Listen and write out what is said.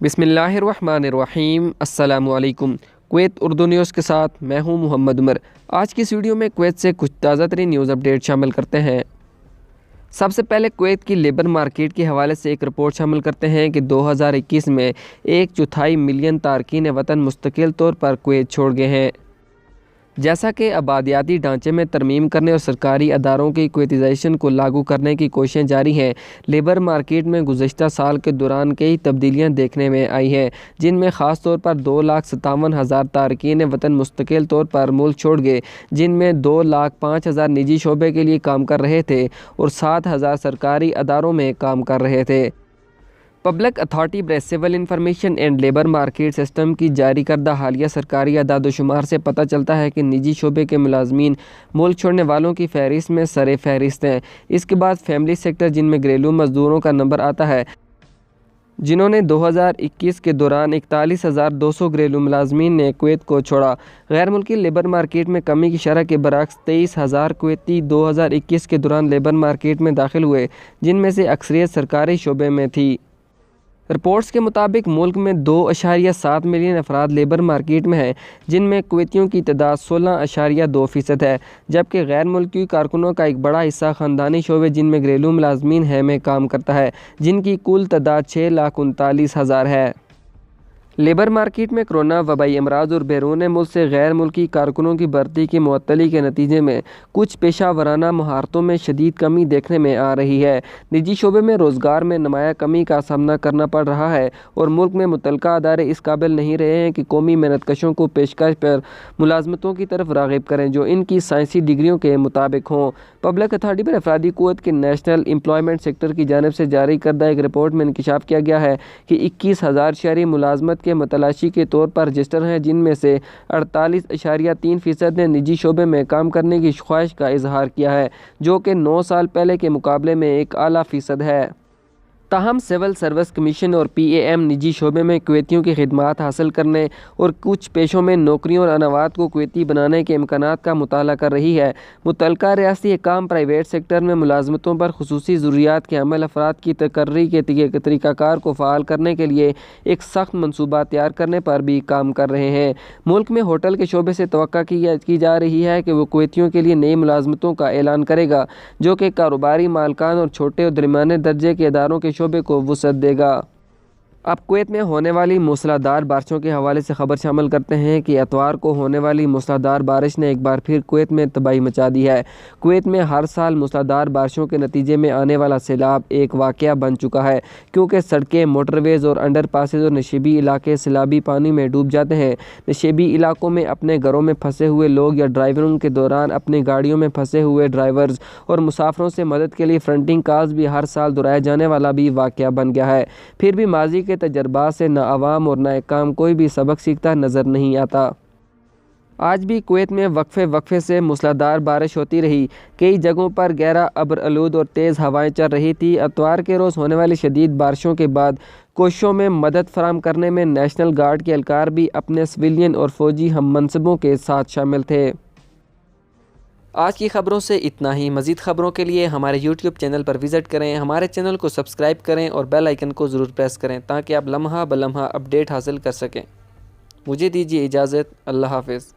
बिस्मिल्लाहिर्रहमानिर्रहीम। अस्सलामु अलैकुम। कुवैत उर्दू न्यूज़ के साथ मैं हूं मोहम्मद उमर। आज की इस वीडियो में कुवैत से कुछ ताज़ा तरीन न्यूज़ अपडेट शामिल करते हैं। सबसे पहले कुवैत की लेबर मार्केट के हवाले से एक रिपोर्ट शामिल करते हैं कि 2021 में 1/4 मिलियन तारकीन वतन मुस्तकिल तौर पर कुवैत छोड़ गए हैं। जैसा कि आबादियाती ढांचे में तरमीम करने और सरकारी अदारों की कुवैतीज़ेशन को लागू करने की कोशिशें जारी हैं, लेबर मार्केट में गुज़श्ता साल के दौरान कई तब्दीलियां देखने में आई हैं, जिनमें ख़ास तौर पर 2,57,000 तारकीन वतन मुस्तकिल तौर पर मुल्क छोड़ गए, जिनमें 2,05,000 निजी शोबे के लिए काम कर रहे थे और 7,000 सरकारी अदारों में काम कर रहे थे। पब्लिक अथॉरिटी बर civil information and labour market system की जारी करदा हालिया सरकारी अदाद-ओ-शुमार से पता चलता है कि निजी शोबे के मुलाजमीन मुल्क छोड़ने वालों की फहरिस्त में सरे फहरिस्त हैं। इसके बाद फैमिली सेक्टर, जिनमें घरेलू मजदूरों का नंबर आता है, जिन्होंने 2021 के दौरान 41,200 घरेलू मुलाजमीन ने कुवैत को छोड़ा। गैर मुल्की लेबर मार्केट में कमी की शरह के बरक्स 23,000 कुवैती 2021 के दौरान लेबर मार्केट में दाखिल हुए, जिनमें से अक्सरियत सरकारी शोबे में थी। रिपोर्ट्स के मुताबिक मुल्क में 2.7 मिलियन अफराद लेबर मार्केट में हैं, जिनमें कुवैतियों की तादाद 16.2% है, जबकि गैर मुल्की कारकुनों का एक बड़ा हिस्सा ख़ानदानी शोबे, जिनमें घरेलू मुलाजमीन हैं, में काम करता है, जिनकी कुल तादाद 6,39,000 है। लेबर मार्केट में कोरोना वबाई अमराज और बैरून मुल्क से गैर मुल्की कारकुनों की भर्ती की मुअत्तली के नतीजे में कुछ पेशा वराना महारतों में शदीद कमी देखने में आ रही है। निजी शोबे में रोज़गार में नुमाया कमी का सामना करना पड़ रहा है और मुल्क में मुतलका अदारे इस काबिल नहीं रहे हैं कि कौमी मेहनतकशों को पेशकश पर मुलाजमतों की तरफ राग़िब करें जो इनकी साइंसी डिग्रियों के मुताबिक हों। पब्लिक अथॉरिटी पर अफरादी क़ुव्वत के नेशनल एम्प्लॉयमेंट सेक्टर की जानिब से जारी करदा एक रिपोर्ट में इंकशाफ किया गया है कि 21,000 शहरी मुलाजमत के मतलाशी के तौर पर रजिस्टर हैं, जिनमें से 48.3% ने निजी शोबे में काम करने की ख्वाहिश का इजहार किया है, जो कि 9 साल पहले के मुकाबले में एक आला फ़ीसद है। ताहम सिविल सर्विस कमीशन और PAM निजी शोबे में कुवैतियों की खिदमात हासिल करने और कुछ पेशों में नौकरियों और अनावात को कुवैती बनाने के इम्कानात का मुताला कर रही है। मुतलका रियासती हुकाम प्राइवेट सेक्टर में मुलाजमतों पर खुसूसी ज़रूरियात के अमल अफराद की तकर्री के तरीक़ाकार को फ़ाल करने के लिए एक सख्त मनसूबा तैयार करने पर भी काम कर रहे हैं। मुल्क में होटल के शोबे से तवक्का की जा रही है कि वो कुवैतियों के लिए नई मुलाजमतों का ऐलान करेगा, जो कि कारोबारी मालकान और छोटे और दरमियाने दर्जे के इदारों के शोबे को वुसअत देगा। अब कुवैत में होने वाली मूसलाधार बारिशों के हवाले से खबर शामिल करते हैं कि एतवार को होने वाली मूसलाधार बारिश ने एक बार फिर कुवैत में तबाही मचा दी है। कुवैत में हर साल मूसलाधार बारिशों के नतीजे में आने वाला सैलाब एक वाक़या बन चुका है, क्योंकि सड़कें, मोटरवेज़ और अंडर पासेज और नशेबी इलाके सैलाबी पानी में डूब जाते हैं। नशेबी इलाकों में अपने घरों में फंसे हुए लोग या ड्राइवरों के दौरान अपनी गाड़ियों में फंसे हुए ड्राइवर्स और मुसाफरों से मदद के लिए फ्रंटिंग कॉल्स भी हर साल दोहराया जाने वाला भी वाक़या बन गया है। फिर भी माजी के तजर्बात से न आवाम और न हुक्काम कोई भी सबक सीखता नज़र नहीं आता। आज भी कुवैत में वक्फे से मूसलाधार बारिश होती रही। कई जगहों पर गहरा अब्र आलूद और तेज़ हवाएं चल रही थी। इतवार के रोज़ होने वाली शदीद बारिशों के बाद कोशिशों में मदद फराहम करने में नेशनल गार्ड के एहलकार भी अपने सिविलियन और फ़ौजी हम मनसबों के साथ शामिल थे। आज की ख़बरों से इतना ही। मज़ीद ख़बरों के लिए हमारे YouTube चैनल पर विज़िट करें, हमारे चैनल को सब्सक्राइब करें और बेल आइकन को ज़रूर प्रेस करें ताकि आप लम्हा ब लम्हा अपडेट हासिल कर सकें। मुझे दीजिए इजाज़त। अल्लाह हाफ़िज़।